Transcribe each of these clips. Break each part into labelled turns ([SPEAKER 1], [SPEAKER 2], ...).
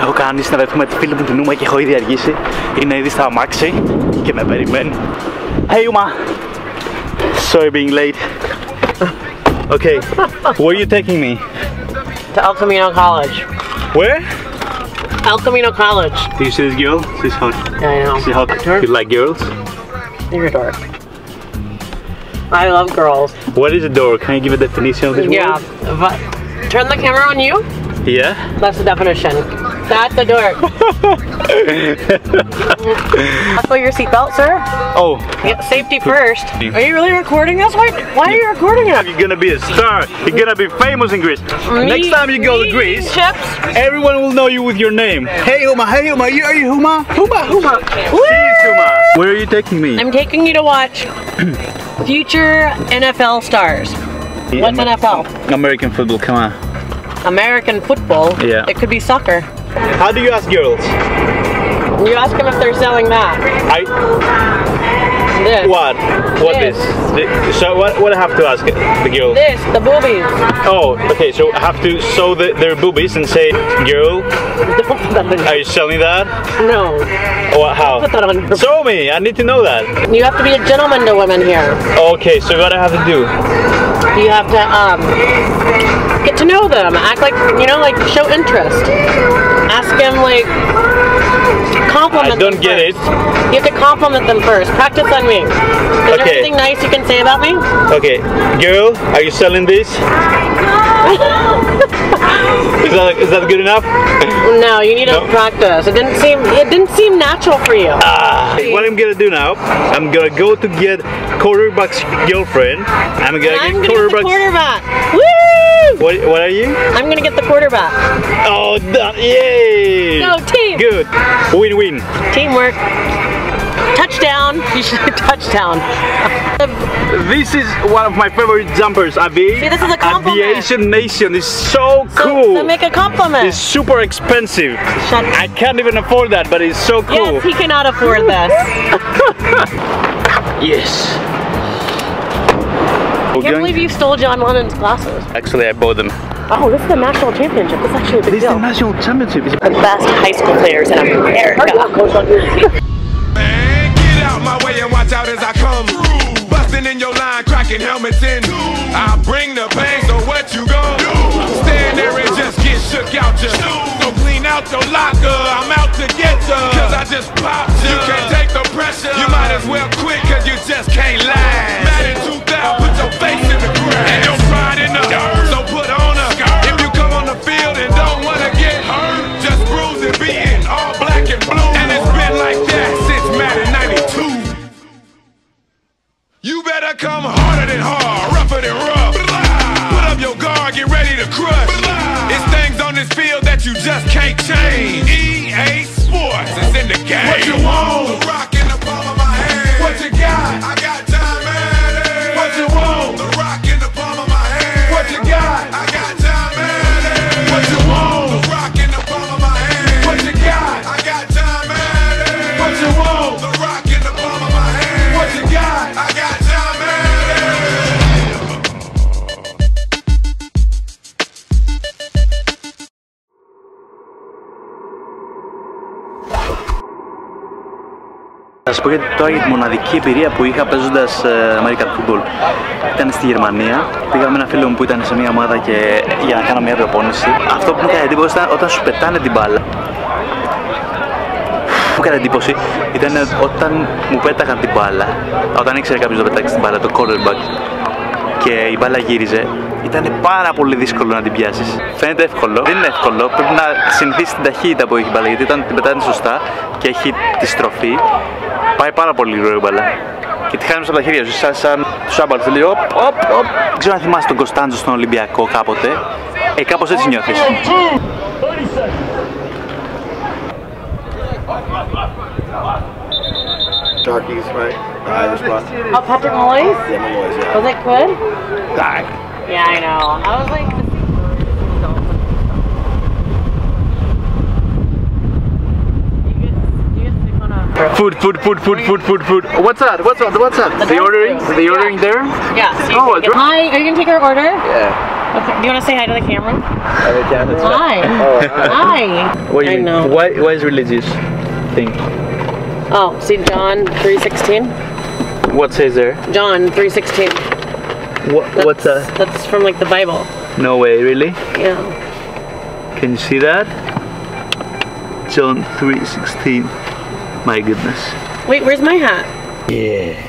[SPEAKER 1] Έχω κάνει συναδελφούμε τη φίλη μου την Huma και έχω ήδη αργήσει. Είναι ήδη στα αμάξι και με περιμένει. Hey Huma! Sorry being late. Okay, where are you taking me?
[SPEAKER 2] To El Camino College.
[SPEAKER 1] Where?
[SPEAKER 2] El Camino College.
[SPEAKER 1] Do you see this girl? She's hot.
[SPEAKER 2] Yeah, I know.
[SPEAKER 1] She's hot. You like girls?
[SPEAKER 2] You're a dork. I love girls.
[SPEAKER 1] What is a dork? Can you give a definition of this word?
[SPEAKER 2] Yeah, but turn the camera on you.
[SPEAKER 1] Yeah?
[SPEAKER 2] That's the definition. That's a dork. Buckle your seatbelt, sir.
[SPEAKER 1] Oh.
[SPEAKER 2] Get safety first. Are you really recording us? Why are you recording us?
[SPEAKER 1] You're gonna be a star. You're gonna be famous in Greece. Next time you go to Greece,
[SPEAKER 2] chips.
[SPEAKER 1] everyone will know you with your name. Hey Huma, are you Huma? Huma. She's Huma. Where are you taking me?
[SPEAKER 2] I'm taking you to watch future NFL stars. What's NFL?
[SPEAKER 1] American football, come on.
[SPEAKER 2] American football?
[SPEAKER 1] Yeah.
[SPEAKER 2] It could be soccer.
[SPEAKER 1] How do you ask girls?
[SPEAKER 2] You ask them if they're selling that. This.
[SPEAKER 1] What? What this? So what I have to ask the girl?
[SPEAKER 2] This, the boobies.
[SPEAKER 1] Oh, okay, so I have to show their boobies and say, girl, are you selling that?
[SPEAKER 2] No.
[SPEAKER 1] What, how?
[SPEAKER 2] Put that on.
[SPEAKER 1] Show me, I need to know that.
[SPEAKER 2] You have to be a gentleman to women here.
[SPEAKER 1] Okay, so what I have to do?
[SPEAKER 2] You have to get to know them, act like, you know, like show interest. Ask them like compliment them. I don't get it. You have to compliment them first. Practice on me. Is there anything nice you can say about me?
[SPEAKER 1] Okay, girl, are you selling this? Is that good enough?
[SPEAKER 2] No, you need to practice. It didn't seem natural for you.
[SPEAKER 1] What I'm gonna do now, I'm gonna go to get quarterback's girlfriend. I'm gonna get
[SPEAKER 2] quarterback. Woo!
[SPEAKER 1] What are you?
[SPEAKER 2] I'm gonna get the quarterback.
[SPEAKER 1] Oh, yay!
[SPEAKER 2] No, team.
[SPEAKER 1] Good. Win-win.
[SPEAKER 2] Teamwork. Touchdown. You should touchdown.
[SPEAKER 1] This is one of my favorite jumpers, Avi.
[SPEAKER 2] See, this is a compliment.
[SPEAKER 1] Aviation Nation is so cool.
[SPEAKER 2] So make a compliment.
[SPEAKER 1] It's super expensive. I can't even afford that, but it's so cool.
[SPEAKER 2] Yes, he cannot afford this.
[SPEAKER 1] Yes.
[SPEAKER 2] I can't believe you stole John Lennon's glasses.
[SPEAKER 1] Actually, I bought them.
[SPEAKER 2] Oh, this is the national championship. This is actually a big deal.
[SPEAKER 1] This is the national championship.
[SPEAKER 2] The best high school players in America.
[SPEAKER 3] Man, get out my way and watch out as I come. Busting in your line, cracking helmets in. I bring the pain, so what you gon' do? Stand there and just get shook out ya. So clean out your locker, I'm out to get ya. Cause I just popped ya. You can't take the pressure. You might as well quit cause you just can't last. Mad in 2000, put your face in the grass. And your pride in the dirt, so put on a skirt. If you come on the field and don't wanna get hurt, just bruise and be in all black and blue. And it's been like that since Madden 92. You better come harder than hard, rougher than rough. Put up your guard, get ready to crush. It's things on this field that you just can't change. EA Sports is in the game. What you want? The rock in the palm of my hand. What you got? I got time, man. What you want? The rock in the palm of my hand. What you got? I got time, man. What you want? The rock in the palm of my hand. What you got? I got time, man. What you want? The rock in the palm of my hand. What you got? I got time, man.
[SPEAKER 1] Θα σας πω τώρα για τη μοναδική εμπειρία που είχα παίζοντας Αμερικάνικου football. Ήταν στη Γερμανία, πήγα με ένα φίλο μου που ήταν σε μια ομάδα και για να κάνω μια προπόνηση. Αυτό που μου έκανε εντύπωση ήταν όταν σου πετάνε την μπάλα. Μου έκανε εντύπωση ήταν όταν μου πέταγαν την μπάλα, όταν ήξερε κάποιος να πετάξει την μπάλα, το quarterback, και η μπάλα γύριζε. Ήταν πάρα πολύ δύσκολο να την πιάσεις. Φαίνεται εύκολο, δεν είναι εύκολο. Πρέπει να συνηθίσεις την ταχύτητα που έχει η μπάλα. Γιατί όταν την πετάνε σωστά και έχει τη στροφή, πάει πάρα πολύ γρήγορα η μπάλα. Και τη χάνεις από τα χέρια σου. Σαν τους άμπαλους. Λέει οπ. Δεν ξέρω αν θυμάσαι τον Κωνσταντζο στον Ολυμπιακό κάποτε. Κάπως έτσι νιώθεις.
[SPEAKER 4] Darkies, right? This spot.
[SPEAKER 2] Oh, Patrick Malloy's?
[SPEAKER 4] Yeah, Malloy's, yeah.
[SPEAKER 2] Was it good?
[SPEAKER 4] Die.
[SPEAKER 2] Yeah, I know. I was like...
[SPEAKER 1] Food. What's that? What's that? The ordering there?
[SPEAKER 2] Yeah. So
[SPEAKER 1] oh,
[SPEAKER 2] hi, are you gonna take our order?
[SPEAKER 4] Yeah.
[SPEAKER 2] Okay. Do you want to say hi to the camera?
[SPEAKER 4] Americanus.
[SPEAKER 2] Hi. Hi.
[SPEAKER 1] What do you
[SPEAKER 2] I
[SPEAKER 1] mean?
[SPEAKER 2] know.
[SPEAKER 1] Why is religious thing?
[SPEAKER 2] Oh, see John 3:16.
[SPEAKER 1] What says there?
[SPEAKER 2] John 3:16.
[SPEAKER 1] What's that?
[SPEAKER 2] That's from like the Bible.
[SPEAKER 1] No way, really?
[SPEAKER 2] Yeah.
[SPEAKER 1] Can you see that? John 3:16. My goodness.
[SPEAKER 2] Wait, where's my hat?
[SPEAKER 1] Yeah.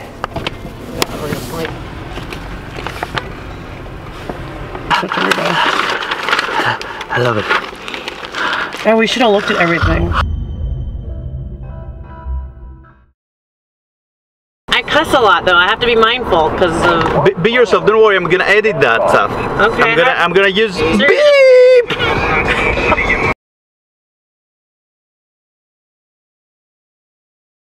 [SPEAKER 1] I love it.
[SPEAKER 2] Oh, we should have looked at everything. I cuss a lot though. I have to be mindful because
[SPEAKER 1] Be yourself. Don't worry. I'm gonna edit that stuff.
[SPEAKER 2] Okay.
[SPEAKER 1] I'm gonna use
[SPEAKER 2] So
[SPEAKER 1] beep.